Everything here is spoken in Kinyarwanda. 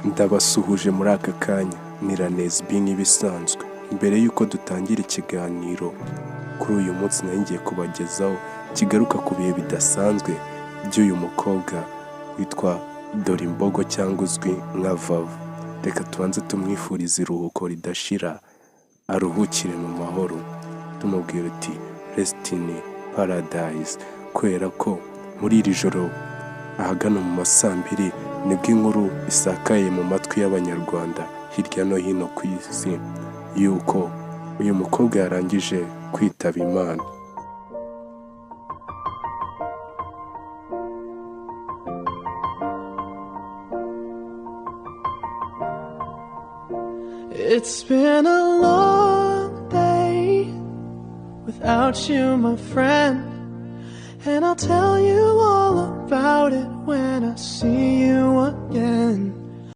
Ndabasuhuje muri aka kanya Niranezbi nk'ibisanzwe. Mbere y'uko dutangira ikiganiro kuri uyu munsi nari ngiye kubagezaho kigaruka ku bihe bidasanzwe by'uyu mukobwa witwa imbogo cyangwa uzwi nka vava. Reka tubanze tumwifurize iruhuko ridashira, aruhukire mu mahoro, tumubwira uti rest in paradise, kubera ko muri iri joro ahagana mu masambiri nibwo inkuru isakaye mu matwi y'abanyarwanda hirya no hino ku isi yuko uyu mukobwa yarangije kwitaba Imana. It's been a long day without you, my friend, and I'll tell you all about it when I see you again.